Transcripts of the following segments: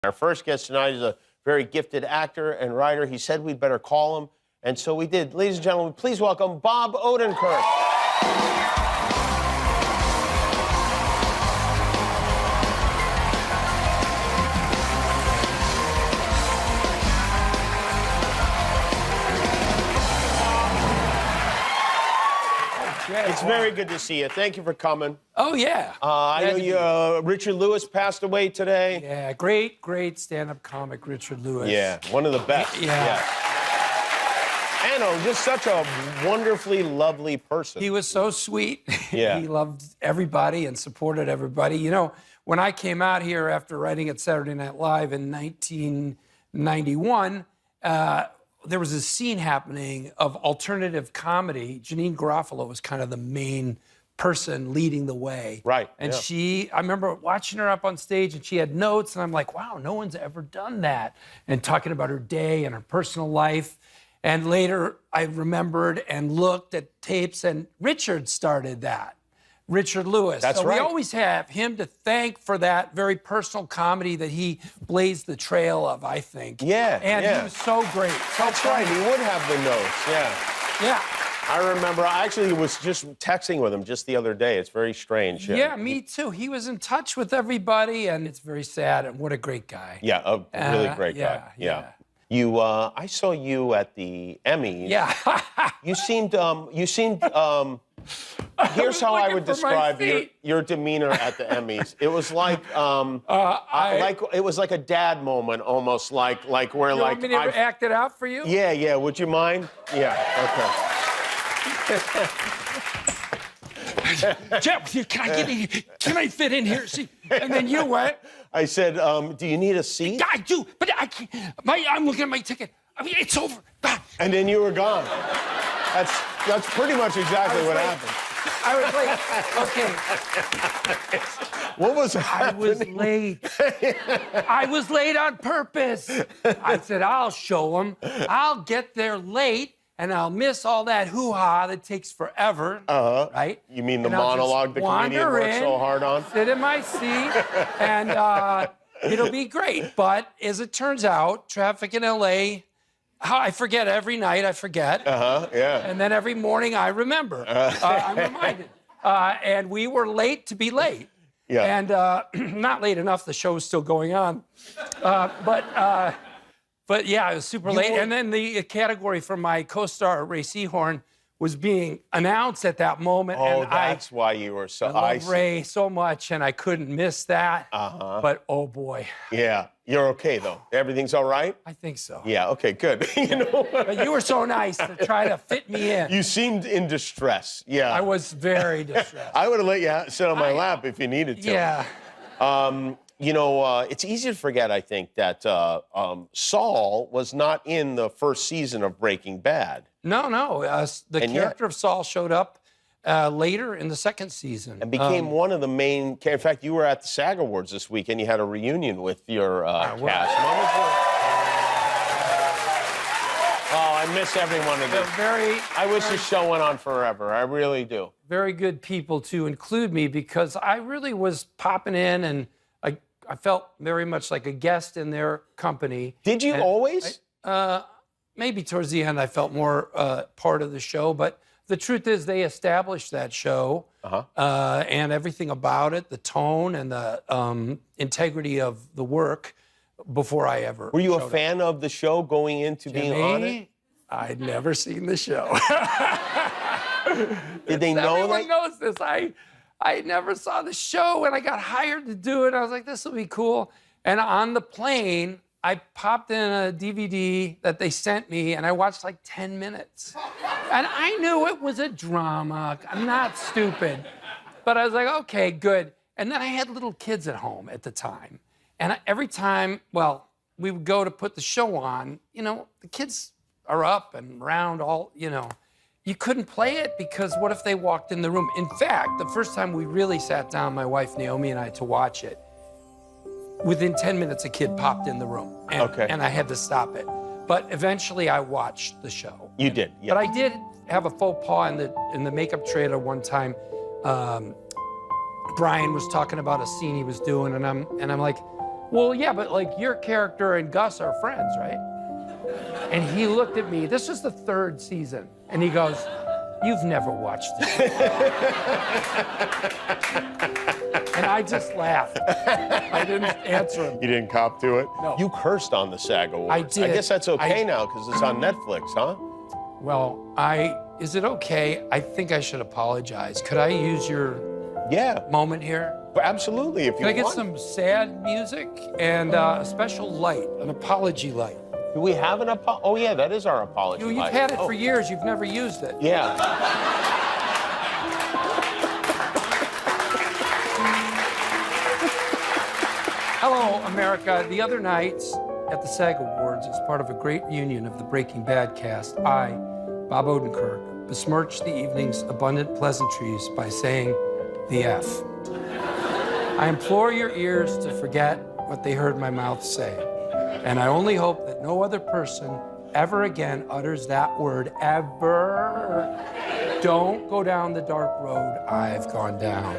Our first guest tonight is a very gifted actor and writer. He said we'd better call him, and so we did. Ladies and gentlemen, please welcome Bob Odenkirk. It's very good to see you. Thank you for coming. Oh, yeah. I know you, Richard Lewis passed away today. Yeah, great stand-up comic, Richard Lewis. Yeah, one of the best. Yeah. And just such a wonderfully lovely person. He was so sweet. Yeah. He loved everybody and supported everybody. You know, when I came out here after writing at Saturday Night Live in 1991, there was a scene happening of alternative comedy. Janine Garofalo was kind of the main person leading the way. Right. And I remember watching her up on stage, and she had notes, and I'm like, wow, no one's ever done that. And talking about her day and her personal life. And later, I remembered and looked at tapes, and Richard started that. Richard Lewis. That's right. We always have him to thank for that very personal comedy that he blazed the trail of, I think. Yeah, and he was so great. That's right. He would have the notes. Yeah. Yeah. I remember. I actually was just texting with him just the other day. It's very strange. Yeah, me too. He was in touch with everybody, and it's very sad. And what a great guy. Yeah, a really great guy. Yeah. You, I saw you at the Emmys. Yeah. You seemed. Here's how I would describe your demeanor at the Emmys. It was like, it was like a dad moment, almost like where you want me to act it out for you? Yeah. Would you mind? Yeah. Okay. Jeff, can I fit in here? See, and then you went. I said, do you need a seat? I do, but I can't. I'm looking at my ticket. I mean, it's over. And then you were gone. That's pretty much exactly what happened. I was late. Okay. What was happening? I was late. I was late on purpose. I said, I'll show them. I'll get there late, and I'll miss all that hoo-ha that takes forever. Right? You mean the monologue the comedian worked so hard on? Sit in my seat, and it'll be great. But as it turns out, traffic in L.A., I forget every night. I forget. Yeah. And then every morning I remember. I'm reminded. And we were late to be late. Yeah. And not late enough. The show was still going on. But yeah, it was super late. And then the category for my co-star Ray Seahorn was being announced at that moment. Oh, and that's why you were so. I love Ray so much, and I couldn't miss that. But oh boy. Yeah. You're okay, though? Everything's all right? I think so. Yeah, okay, good. You know? But you were so nice to try to fit me in. You seemed in distress, yeah. I was very distressed. I would have let you sit on my lap if you needed to. Yeah. You know, it's easy to forget, I think, that Saul was not in the first season of Breaking Bad. No. The character of Saul showed up later in the second season. And became one of the main... In fact, you were at the SAG Awards this week, and you had a reunion with your cast. Oh, I miss every one of them. I wish the show went on forever. I really do. Very good people to include me, because I really was popping in, and I felt very much like a guest in their company. Did you always? Maybe towards the end I felt more part of the show, but the truth is they established that show and everything about it, the tone and the integrity of the work before I ever Were you a fan of the show going into being on it? I'd never seen the show. Did they know Everyone knows this. I never saw the show, and I got hired to do it. I was like, this will be cool. And on the plane, I popped in a DVD that they sent me, and I watched like 10 minutes. And I knew it was a drama. I'm not stupid. But I was like, okay, good. And then I had little kids at home at the time. And every time, we would go to put the show on, you know, the kids are up and around all, you know. You couldn't play it because what if they walked in the room? In fact, the first time we really sat down, my wife Naomi and I, to watch it, within 10 minutes, a kid popped in the room. And I had to stop it. But eventually, I watched the show. You did, yeah. But I did have a faux pas in the makeup trailer one time. Brian was talking about a scene he was doing, and I'm like, Well, yeah, but like your character and Gus are friends, right? And he looked at me, this was the 3rd season, and he goes, "You've never watched this." And I just laughed. I didn't answer him. You didn't cop to it? No. You cursed on the SAG Awards. I did. I guess that's okay now because it's on Netflix, huh? Well, is it okay? I think I should apologize. Could I use your Yeah, moment here? absolutely. If you Can I get want. some sad music and a special light, an apology light? Do we have an apology? Oh, yeah, that is our apology. You've light. had it Oh, for years. You've never used it. Yeah. Hello, America. The other night at the SAG Awards, as part of a great reunion of the Breaking Bad cast, I, Bob Odenkirk, besmirched the evening's abundant pleasantries by saying the F. I implore your ears to forget what they heard my mouth say. And I only hope that no other person ever again utters that word, ever. Don't go down the dark road I've gone down.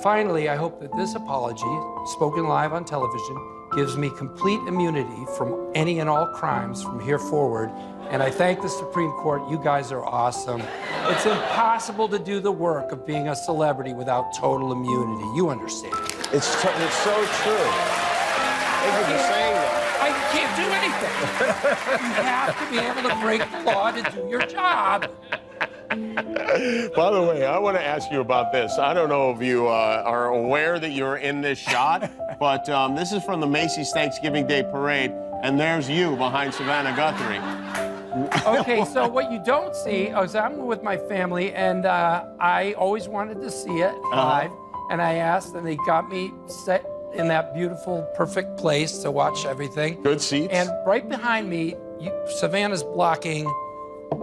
Finally, I hope that this apology, spoken live on television, gives me complete immunity from any and all crimes from here forward. And I thank the Supreme Court. You guys are awesome. It's impossible to do the work of being a celebrity without total immunity. You understand. It's so true. Thank you for saying that. I can't do anything. You have to be able to break the law to do your job. By the way, I want to ask you about this. I don't know if you are aware that you're in this shot, but this is from the Macy's Thanksgiving Day Parade, and there's you behind Savannah Guthrie. Okay, so what you don't see is I'm with my family, and I always wanted to see it live, and I asked, and they got me set in that beautiful, perfect place to watch everything. Good seats. And right behind me, Savannah's blocking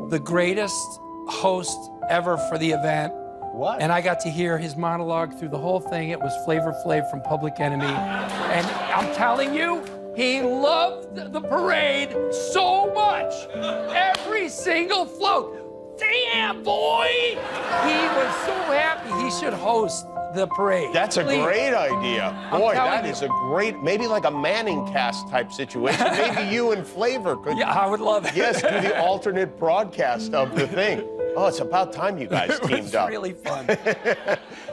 the greatest host ever for the event. What? And I got to hear his monologue through the whole thing. It was Flavor Flav from Public Enemy. And I'm telling you, he loved the parade so much. Every single float. Damn, boy! He was so happy he should host the parade. That's a Please. great idea. I'm Boy, telling that you. is a great, maybe like a Manning cast type situation. Maybe you and Flavor could, Yeah, I would love it. yes, do the alternate broadcast of the thing. Oh, it's about time you guys It was teamed up. really fun.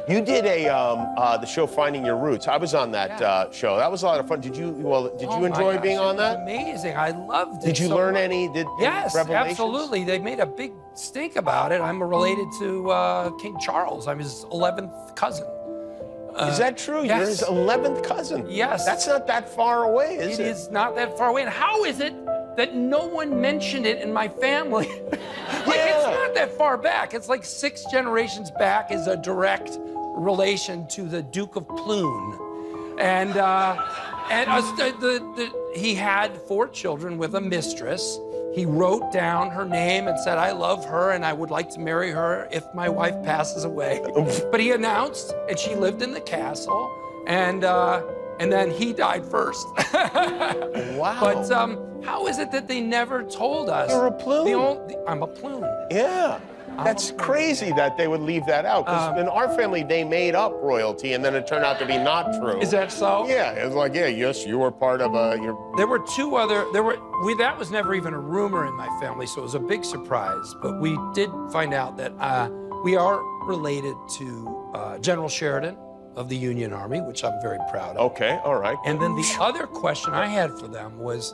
You did the show Finding Your Roots. I was on that show. That was a lot of fun. Did you Oh my enjoy gosh, being it on was that? amazing. I loved it. Did you so learn much. any Yes, revelations? absolutely. They made a big stink about it. I'm related to King Charles. I'm his 11th cousin. Is that true? yes. You're his 11th cousin. Yes. That's not that far away, is it? It is not that far away. And how is it that no one mentioned it in my family? It's not that far back. It's like 6 generations back is a direct relation to the Duke of Plune. And he had 4 children with a mistress. He wrote down her name and said, "I love her and I would like to marry her if my wife passes away." But he announced, and she lived in the castle, and then he died first. Wow. But how is it that they never told us? You're a Plune. I'm a Plune. Yeah. That's crazy that they would leave that out. Because in our family, they made up royalty, and then it turned out to be not true. Is that so? Yeah, it was like, yeah, yes, you were part of There were 2 other, that was never even a rumor in my family, so it was a big surprise. But we did find out that we are related to General Sheridan of the Union Army, which I'm very proud of. Okay, all right. And then the other question I had for them was,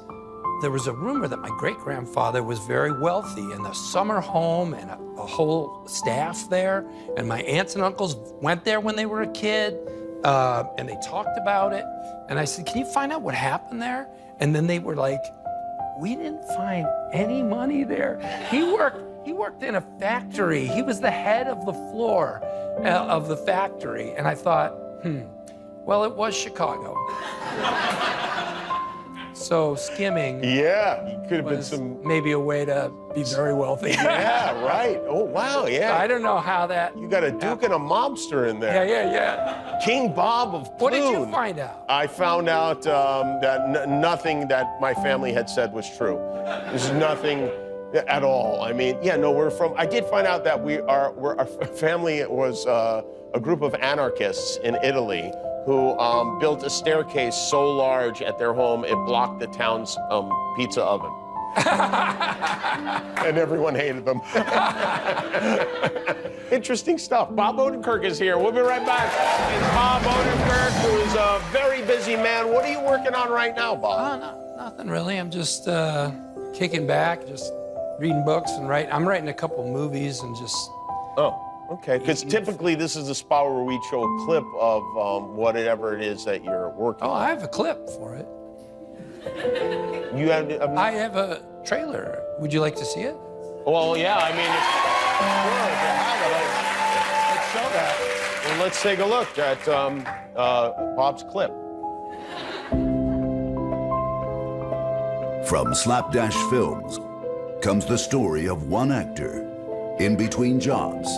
there was a rumor that my great-grandfather was very wealthy and a summer home and a whole staff there. And my aunts and uncles went there when they were a kid and they talked about it. And I said, "Can you find out what happened there?" And then they were like, "We didn't find any money there." He worked in a factory. He was the head of the floor of the factory. And I thought, well, it was Chicago. So skimming Yeah, you could have been was some. maybe a way to be very wealthy. Yeah, right. Oh, wow, yeah. I don't know how that. You got a duke and a mobster in there. Yeah. King Bob of Plune. What did you find out? I found out that nothing that my family had said was true. There's nothing at all. I mean, yeah, no, I did find out that our family was a group of anarchists in Italy who built a staircase so large at their home it blocked the town's pizza oven. And everyone hated them. Interesting stuff. Bob Odenkirk is here. We'll be right back. And Bob Odenkirk, who is a very busy man. What are you working on right now, Bob? Nothing really. I'm just kicking back, just reading books and writing. I'm writing a couple movies and just... Oh, okay. Because typically this is a spot where we show a clip of whatever it is that you're working on. I have a clip for it. You have... I have a trailer. Would you like to see it? Well, yeah, I mean, sure, if you have it, let's show that. Well, let's take a look at Bob's clip. From Slapdash Films comes the story of one actor in between jobs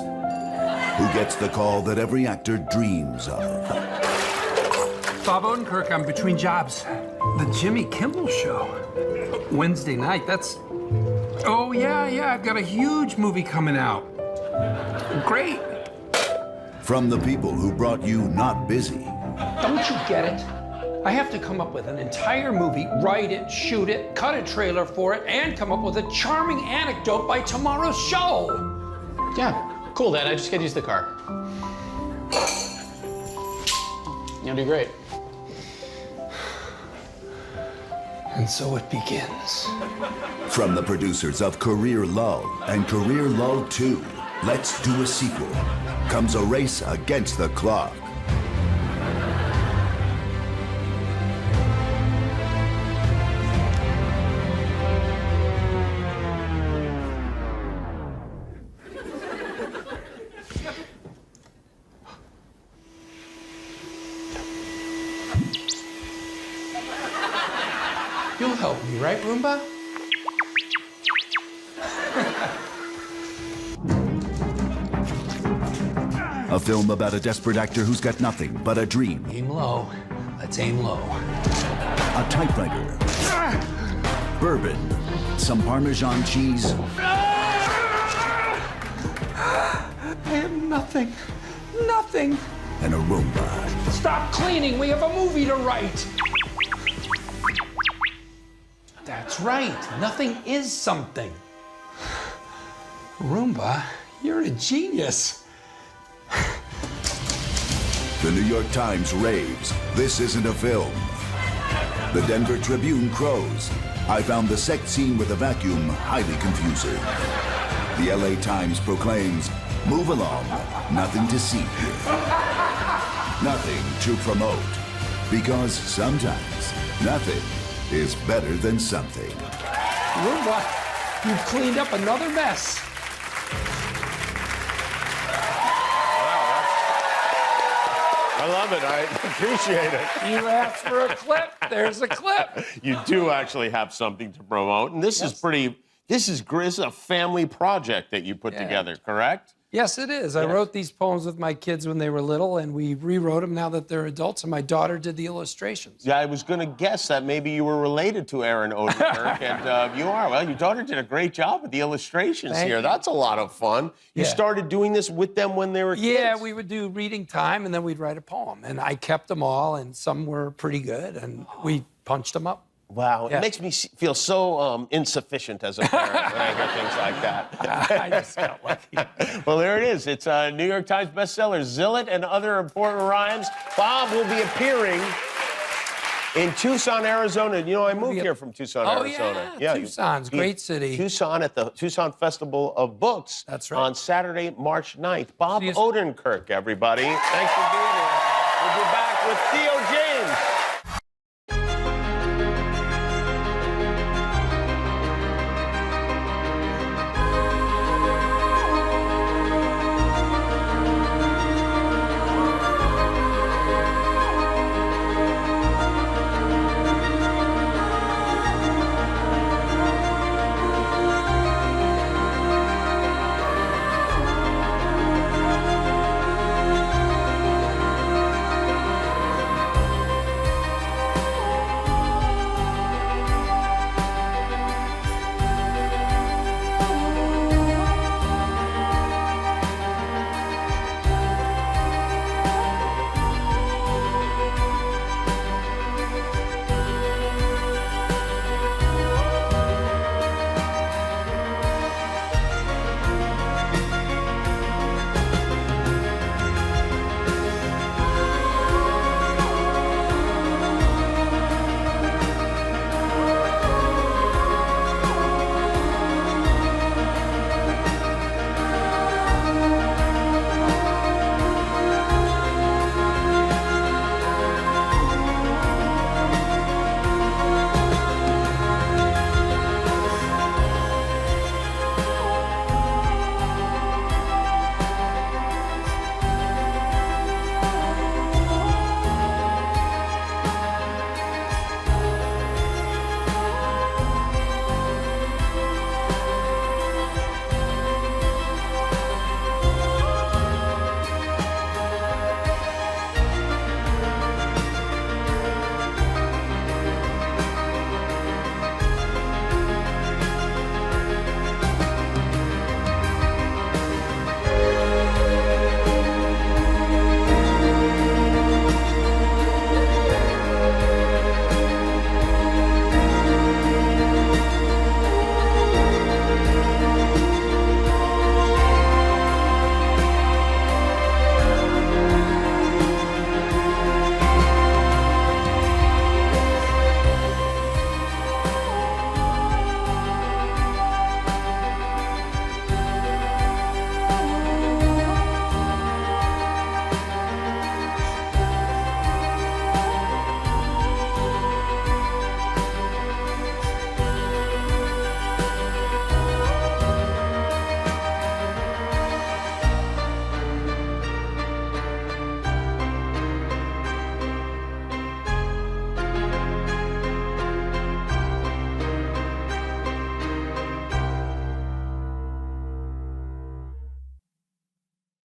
who gets the call that every actor dreams of. Bob Odenkirk, I'm between jobs. The Jimmy Kimmel show. Wednesday night, that's... Oh, yeah, I've got a huge movie coming out. Great. From the people who brought you Not Busy. Don't you get it? I have to come up with an entire movie, write it, shoot it, cut a trailer for it, and come up with a charming anecdote by tomorrow's show. Yeah, cool, Dad. I just gotta use the car. You'll do great. And so it begins. From the producers of Career Lull and Career Lull 2, Let's Do a Sequel, comes a race against the clock. You'll help me, right, Roomba? A film about a desperate actor who's got nothing but a dream. Aim low. Let's aim low. A typewriter. Bourbon. Some Parmesan cheese. I have nothing. Nothing. And a Roomba. Stop cleaning. We have a movie to write. That's right. Nothing is something. Roomba, you're a genius. The New York Times raves. This isn't a film. The Denver Tribune crows. I found the sex scene with a vacuum highly confusing. The LA Times proclaims, move along. Nothing to see here. Nothing to promote. Because sometimes nothing is better than something. Roomba, you've cleaned up another mess. I love it. I appreciate it. You asked for a clip. There's a clip. You do actually have something to promote, and this is pretty. This is a family project that you put together, correct? Yes, it is. I wrote these poems with my kids when they were little, and we rewrote them now that they're adults, and my daughter did the illustrations. Yeah, I was going to guess that maybe you were related to Aaron Odenkirk, and you are. Well, your daughter did a great job with the illustrations Thank here. you. That's a lot of fun. You started doing this with them when they were kids? Yeah, we would do reading time, and then we'd write a poem. And I kept them all, and some were pretty good, and we punched them up. Wow, it makes me feel so insufficient as a parent when I hear things like that. I just got lucky. Well, there it is. It's a New York Times bestseller, Zillet and Other Important Rhymes. Bob will be appearing in Tucson, Arizona. You know, I moved here from Tucson, Arizona. Yeah, Tucson's a great city. Tucson at the Tucson Festival of Books. That's right. On Saturday, March 9th. Bob See you Odenkirk, everybody. Thanks for being here. We'll be back with Theo J.